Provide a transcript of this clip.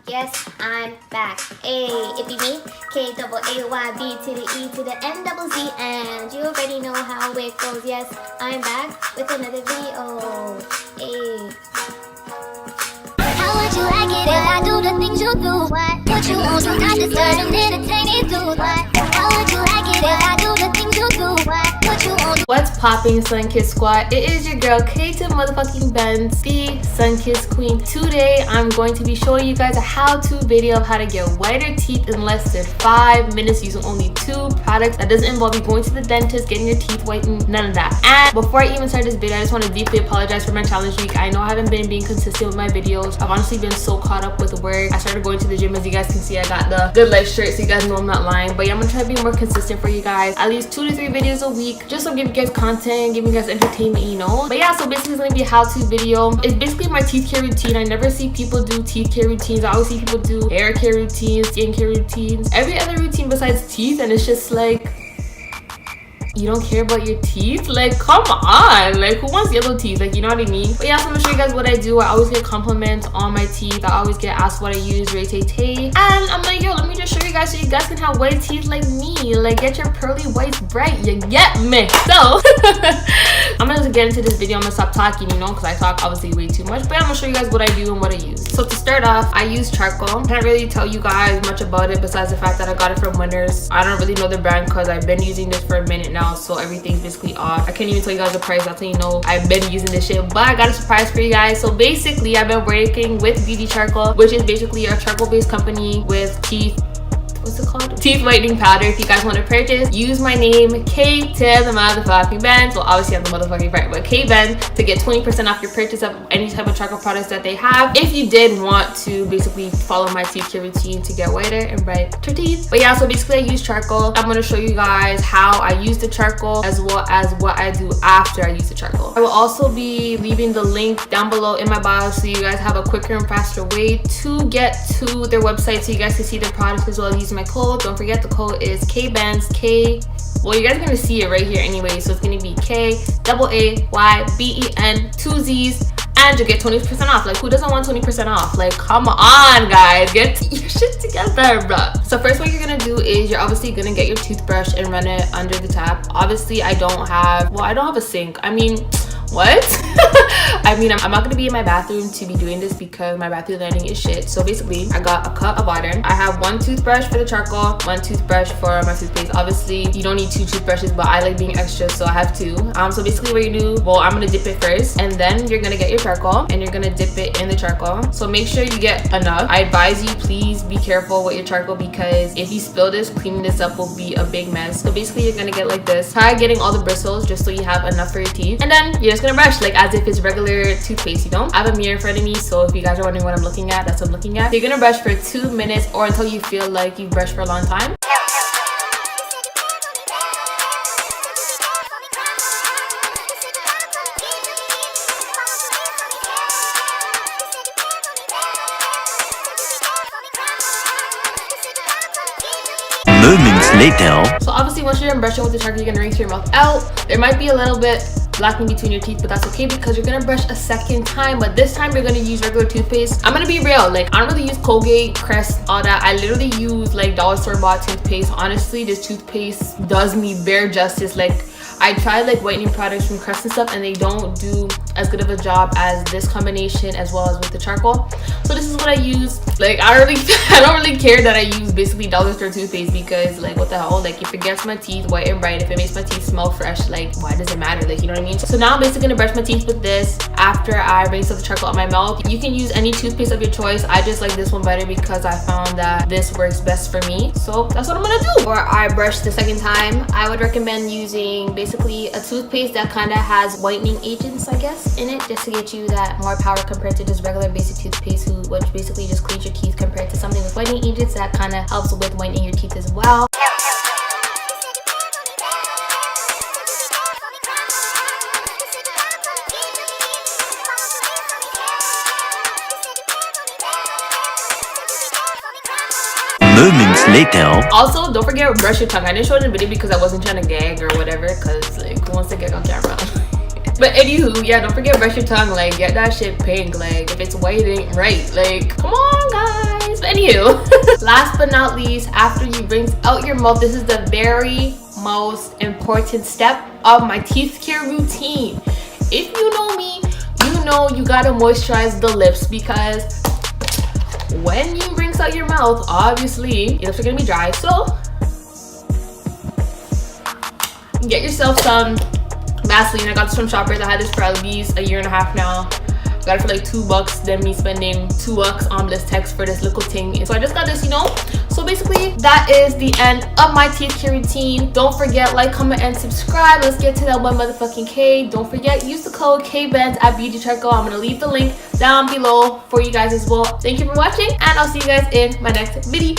Yes, I'm back. Hey, it be me, KAAYB to the E to the NZZ, and you already know how it goes. Yes, I'm back with another video. Hey. How would you like it if I do the things you do? What you want, so not disturb and entertain it, do. How would you like it if I do the things you do? What you want? What's popping, Sunkissed Squad? It is your girl KaayBenzz, the Sunkissed Queen. Today I'm going to be showing you guys a how-to video of how to get whiter teeth in less than 5 minutes using only 2 products. That doesn't involve you going to the dentist, getting your teeth whitened, none of that. And before I even start this video, I just want to deeply apologize for my challenge week. I know I haven't been being consistent with my videos. I've honestly been so caught up with work. I started going to the gym. As you guys can see, I got the Good Life shirt, so you guys know I'm not lying. But yeah, I'm gonna try to be more consistent for you guys, at least 2 to 3 videos a week, just to give you guys content, give you guys entertainment, you know. But yeah, so basically it's gonna be a how-to video. It's basically my teeth care routine. I never see people do teeth care routines. I always see people do hair care routines, skin care routines, every other routine besides teeth, and it's just like, you don't care about your teeth? Like, come on, like, who wants yellow teeth? Like, you know what I mean? But yeah, so I'm gonna show you guys what I do. I always get compliments on my teeth. I always get asked what I use, and I'm like, yo, let me just show you guys so you guys can have white teeth like me. Like, get your pearly whites bright, you get me? So I'm gonna get into this video. I'm gonna stop talking, you know, because I talk obviously way too much. But yeah, I'm gonna show you guys what I do and what I use. So to start off, I use charcoal. Can't really tell you guys much about it besides the fact that I got it from Winners. I don't really know the brand because I've been using this for a minute now, so everything's basically off. I can't even tell you guys the price. That's how you know I've been using this shit. But I got a surprise for you guys. So basically, I've been working with BeautyCharcoal, which is basically a charcoal-based company with teeth. What's it called? Teeth whitening powder. If you guys want to purchase, use my name KaayBenzz. Well, obviously I'm the motherfucking part, but KaayBenzz to get 20% off your purchase of any type of charcoal products that they have. If you did want to basically follow my teeth care routine to get whiter and brighter teeth. But yeah, so basically I use charcoal. I'm going to show you guys how I use the charcoal as well as what I do after I use the charcoal. I will also be leaving the link down below in my bio so you guys have a quicker and faster way to get to their website so you guys can see their products as well as using my code. Don't forget the code is KaayBenzz. Well, you guys are gonna see it right here anyway, so it's gonna be KAAYBEN, 2 Z's, and you'll get 20% off. Like, who doesn't want 20% off? Like, come on, guys, get your shit together, bruh. So first, what you're gonna do is you're obviously gonna get your toothbrush and run it under the tap. Obviously, I don't have a sink. I mean, what? I mean, I'm not gonna be in my bathroom to be doing this because my bathroom lighting is shit. So basically, I got a cup of water. I have 1 toothbrush for the charcoal, 1 toothbrush for my toothpaste. Obviously, you don't need 2 toothbrushes, but I like being extra, so I have 2. So basically what you do, well, I'm gonna dip it first, and then you're gonna get your charcoal, and you're gonna dip it in the charcoal. So make sure you get enough. I advise you, please be careful with your charcoal because if you spill this, cleaning this up will be a big mess. So basically, you're gonna get like this. Try getting all the bristles just so you have enough for your teeth, and then you're just gonna brush like as if it's regular toothpaste, you know. I have a mirror in front of me, so if you guys are wondering what I'm looking at, that's what I'm looking at. So you're gonna brush for 2 minutes or until you feel like you've brushed for a long time. Moments later. So obviously once you're done brushing with the charcoal, you're gonna rinse your mouth out. There might be a little bit blackening between your teeth, but that's okay because you're gonna brush a second time, but this time you're gonna use regular toothpaste. I'm gonna be real, like, I don't really use Colgate, Crest, all that. I literally use like dollar store bought toothpaste. Honestly, this toothpaste does me bare justice. Like, I tried like whitening products from Crest and stuff, and they don't do as good of a job as this combination as well as with the charcoal. So this is what I use. Like, I don't really care that I use basically dollar store toothpaste because, like, what the hell? Like, if it gets my teeth white and bright, if it makes my teeth smell fresh, like, why does it matter? Like, you know what I mean? So now I'm basically gonna brush my teeth with this after I rinse out the charcoal on my mouth. You can use any toothpaste of your choice. I just like this one better because I found that this works best for me. So that's what I'm gonna do. Or I brush the second time, I would recommend using basically a toothpaste that kind of has whitening agents, I guess, in it, just to get you that more power compared to just regular basic toothpaste, which basically just cleans your teeth, compared to something with whitening agents that kind of helps with whitening your teeth as well. Moments later. Also, don't forget to brush your tongue. I didn't show it in the video because I wasn't trying to gag or whatever, because like, who wants to gag on camera? But anywho, yeah, don't forget to brush your tongue. Like, get that shit pink. Like, if it's white, it ain't right. Like, come on, guys. continue. Last but not least, after you rinse out your mouth, this is the very most important step of my teeth care routine. If you know me, you know you gotta moisturize the lips, because when you rinse out your mouth, obviously your lips are gonna be dry. So get yourself some Vaseline. I got this from Shoppers. I had this for at least a year and a half now. Got it for like $2, then me spending $2 on this text for this little thing. And so I just got this, you know. So basically that is the end of my teeth care routine. Don't forget, like, comment, and subscribe. Let's get to that 1 motherfucking K. Don't forget, use the code KAYBenzz at BeautyCharcoal. I'm gonna leave the link down below for you guys as well. Thank you for watching, and I'll see you guys in my next video.